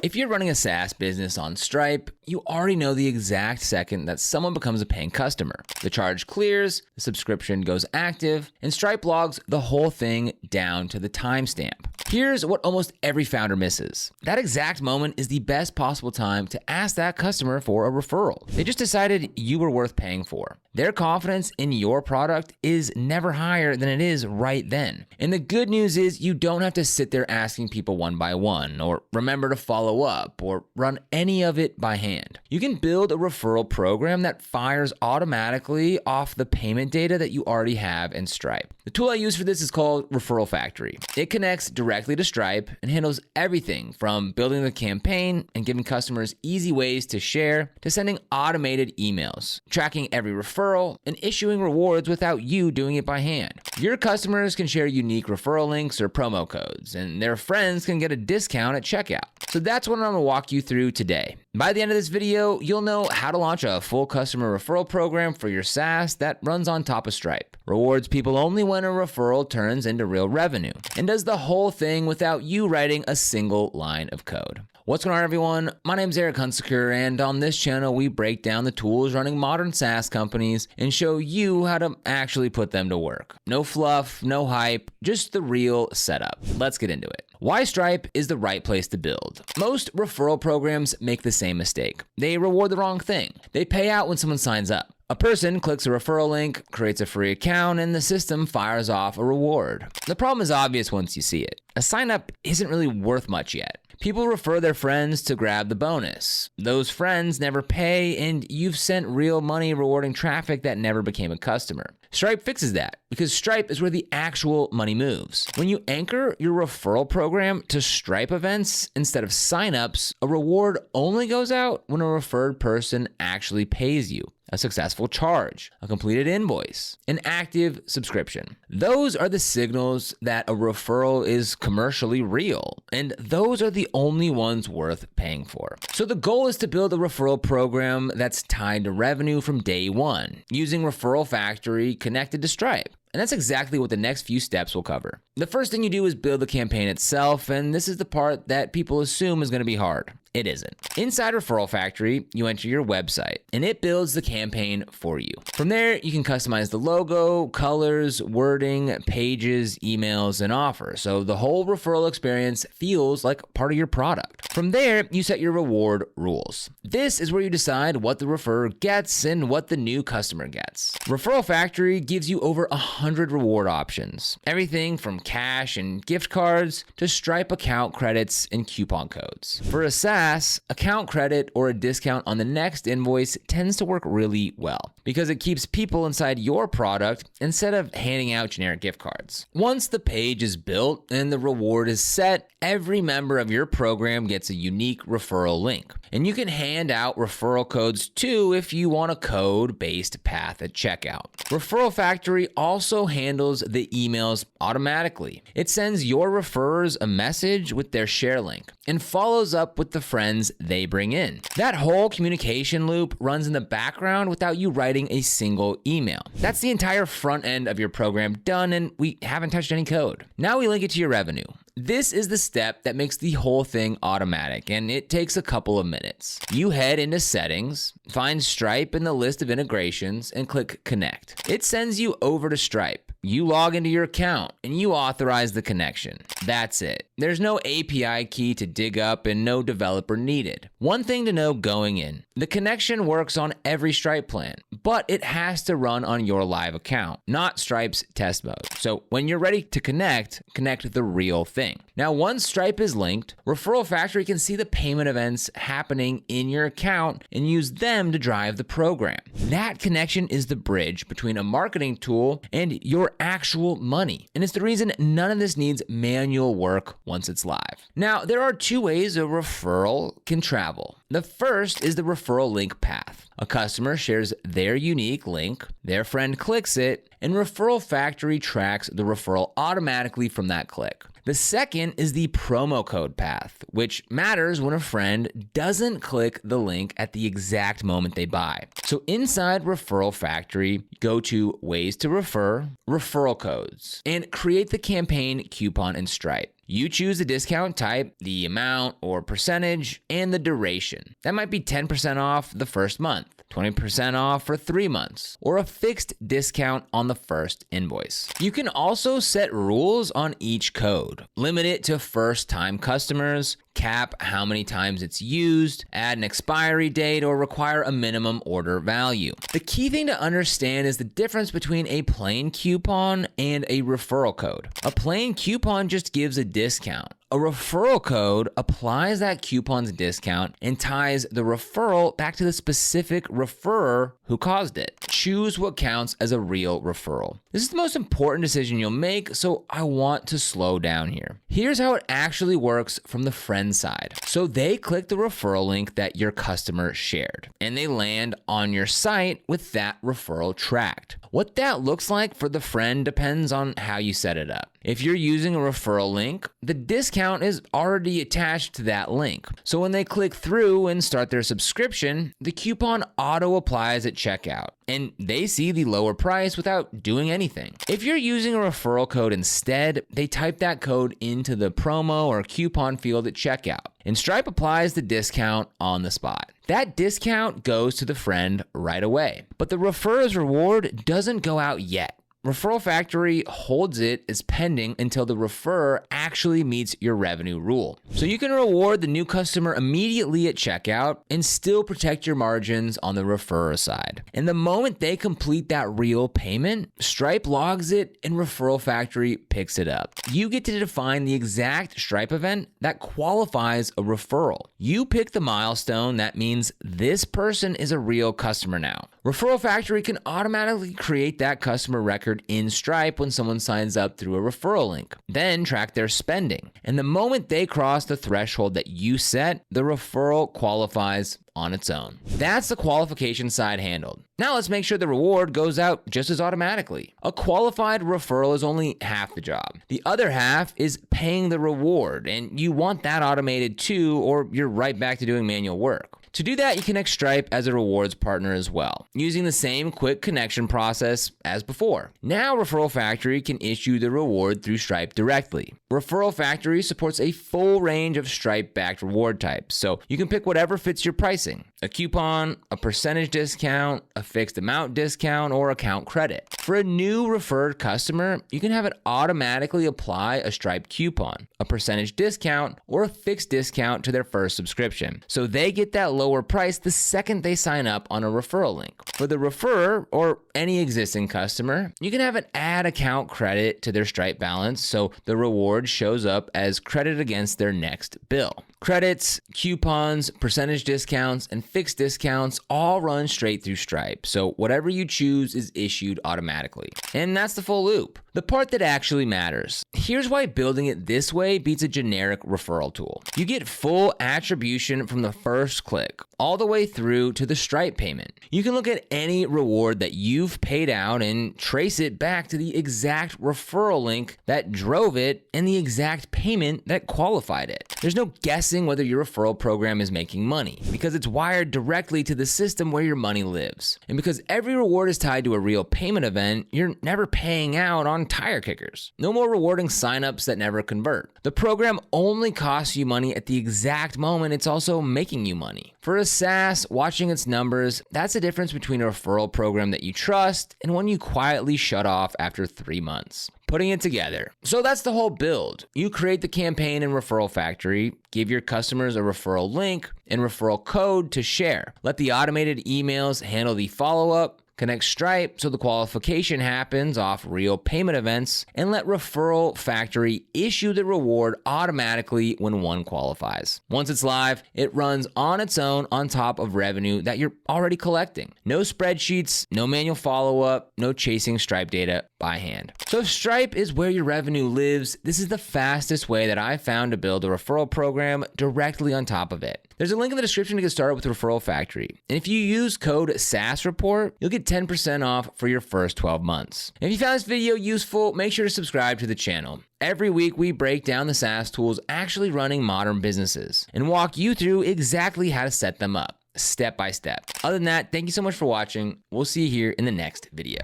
If you're running a SaaS business on Stripe, you already know the exact second that someone becomes a paying customer. The charge clears, the subscription goes active, and Stripe logs the whole thing down to the timestamp. Here's what almost every founder misses. That exact moment is the best possible time to ask that customer for a referral. They just decided you were worth paying for. Their confidence in your product is never higher than it is right then. And the good news is you don't have to sit there asking people one by one, or remember to follow up, or run any of it by hand. You can build a referral program that fires automatically off the payment data that you already have in Stripe. The tool I use for this is called Referral Factory. It connects directly to Stripe and handles everything from building the campaign and giving customers easy ways to share, to sending automated emails, tracking every referral, and issuing rewards without you doing it by hand. Your customers can share unique referral links or promo codes, and their friends can get a discount at checkout. So that's what I'm going to walk you through today. By the end of this video, you'll know how to launch a full customer referral program for your SaaS that runs on top of Stripe, rewards people only when a referral turns into real revenue, and does the whole thing without you writing a single line of code. What's going on, everyone? My name is Eric Hunsaker, and on this channel, we break down the tools running modern SaaS companies and show you how to actually put them to work. No fluff, no hype, just the real setup. Let's get into it. Why Stripe is the right place to build. Most referral programs make the same mistake. They reward the wrong thing. They pay out when someone signs up. A person clicks a referral link, creates a free account, and the system fires off a reward. The problem is obvious once you see it. A sign-up isn't really worth much yet. People refer their friends to grab the bonus. Those friends never pay, and you've sent real money rewarding traffic that never became a customer. Stripe fixes that because Stripe is where the actual money moves. When you anchor your referral program to Stripe events instead of signups, a reward only goes out when a referred person actually pays you. A successful charge, a completed invoice, an active subscription. Those are the signals that a referral is commercially real, and those are the only ones worth paying for. So the goal is to build a referral program that's tied to revenue from day one, using Referral Factory connected to Stripe. And that's exactly what the next few steps will cover. The first thing you do is build the campaign itself, and this is the part that people assume is going to be hard. It isn't. Inside Referral Factory, you enter your website, and it builds the campaign for you. From there, you can customize the logo, colors, wording, pages, emails, and offers, so the whole referral experience feels like part of your product. From there, you set your reward rules. This is where you decide what the referrer gets and what the new customer gets. Referral Factory gives you over 100 reward options, everything from cash and gift cards to Stripe account credits and coupon codes. For a SaaS, account credit or a discount on the next invoice tends to work really well because it keeps people inside your product instead of handing out generic gift cards. Once the page is built and the reward is set, every member of your program gets a unique referral link. And you can hand out referral codes too if you want a code-based path at checkout. Referral Factory also handles the emails automatically. It sends your referrers a message with their share link and follows up with the friends they bring in. That whole communication loop runs in the background without you writing a single email. That's the entire front end of your program done, and we haven't touched any code. Now we link it to your revenue. This is the step that makes the whole thing automatic, and it takes a couple of minutes. You head into Settings, find Stripe in the list of integrations, and click Connect. It sends you over to Stripe. You log into your account, and you authorize the connection. That's it. There's no API key to dig up and no developer needed. One thing to know going in, the connection works on every Stripe plan, but it has to run on your live account, not Stripe's test mode. So when you're ready to connect the real thing. Now, once Stripe is linked, Referral Factory can see the payment events happening in your account and use them to drive the program. That connection is the bridge between a marketing tool and your actual money. And it's the reason none of this needs manual work once it's live. Now, there are two ways a referral can travel. The first is the referral link path. A customer shares their unique link, their friend clicks it, and Referral Factory tracks the referral automatically from that click. The second is the promo code path, which matters when a friend doesn't click the link at the exact moment they buy. So inside Referral Factory, go to Ways to Refer, Referral Codes, and create the campaign coupon in Stripe. You choose the discount type, the amount or percentage, and the duration. That might be 10% off the first month, 20% off for 3 months, or a fixed discount on the first invoice. You can also set rules on each code. Limit it to first-time customers, cap how many times it's used, add an expiry date, or require a minimum order value. The key thing to understand is the difference between a plain coupon and a referral code. A plain coupon just gives a discount. A referral code applies that coupon's discount and ties the referral back to the specific referrer who caused it. Choose what counts as a real referral. This is the most important decision you'll make, so I want to slow down here. Here's how it actually works from the friend side. So they click the referral link that your customer shared, and they land on your site with that referral tracked. What that looks like for the friend depends on how you set it up. If you're using a referral link, the discount is already attached to that link. So when they click through and start their subscription, the coupon auto applies at checkout, and they see the lower price without doing anything. If you're using a referral code instead, they type that code into the promo or coupon field at checkout, and Stripe applies the discount on the spot. That discount goes to the friend right away, but the referrer's reward doesn't go out yet. Referral Factory holds it as pending until the referrer actually meets your revenue rule. So you can reward the new customer immediately at checkout and still protect your margins on the referrer side. And the moment they complete that real payment, Stripe logs it and Referral Factory picks it up. You get to define the exact Stripe event that qualifies a referral. You pick the milestone that means this person is a real customer now. Referral Factory can automatically create that customer record in Stripe when someone signs up through a referral link, then track their spending. And the moment they cross the threshold that you set, the referral qualifies on its own. That's the qualification side handled. Now let's make sure the reward goes out just as automatically. A qualified referral is only half the job. The other half is paying the reward, and you want that automated too, or you're right back to doing manual work. To do that, you connect Stripe as a rewards partner as well, using the same quick connection process as before. Now Referral Factory can issue the reward through Stripe directly. Referral Factory supports a full range of Stripe-backed reward types, so you can pick whatever fits your pricing. A coupon, a percentage discount, a fixed amount discount, or account credit. For a new referred customer, you can have it automatically apply a Stripe coupon, a percentage discount, or a fixed discount to their first subscription, so they get that lower price the second they sign up on a referral link. For the referrer or any existing customer, you can have it add account credit to their Stripe balance so the reward shows up as credit against their next bill. Credits, coupons, percentage discounts, and fixed discounts all run straight through Stripe, so whatever you choose is issued automatically. And that's the full loop. The part that actually matters. Here's why building it this way beats a generic referral tool. You get full attribution from the first click, all the way through to the Stripe payment. You can look at any reward that you've paid out and trace it back to the exact referral link that drove it and the exact payment that qualified it. There's no guessing whether your referral program is making money, because it's wired directly to the system where your money lives. And because every reward is tied to a real payment event, you're never paying out on tire kickers. No more rewarding signups that never convert. The program only costs you money at the exact moment it's also making you money. For a SaaS, watching its numbers, that's the difference between a referral program that you trust and one you quietly shut off after 3 months. Putting it together. So that's the whole build. You create the campaign in Referral Factory, give your customers a referral link and referral code to share. Let the automated emails handle the follow-up. Connect Stripe so the qualification happens off real payment events, and let Referral Factory issue the reward automatically when one qualifies. Once it's live, it runs on its own on top of revenue that you're already collecting. No spreadsheets, no manual follow-up, no chasing Stripe data by hand. So if Stripe is where your revenue lives, this is the fastest way that I've found to build a referral program directly on top of it. There's a link in the description to get started with Referral Factory. And if you use code SaaS Report, you'll get 10% off for your first 12 months. If you found this video useful, make sure to subscribe to the channel. Every week, we break down the SaaS tools actually running modern businesses and walk you through exactly how to set them up, step by step. Other than that, thank you so much for watching. We'll see you here in the next video.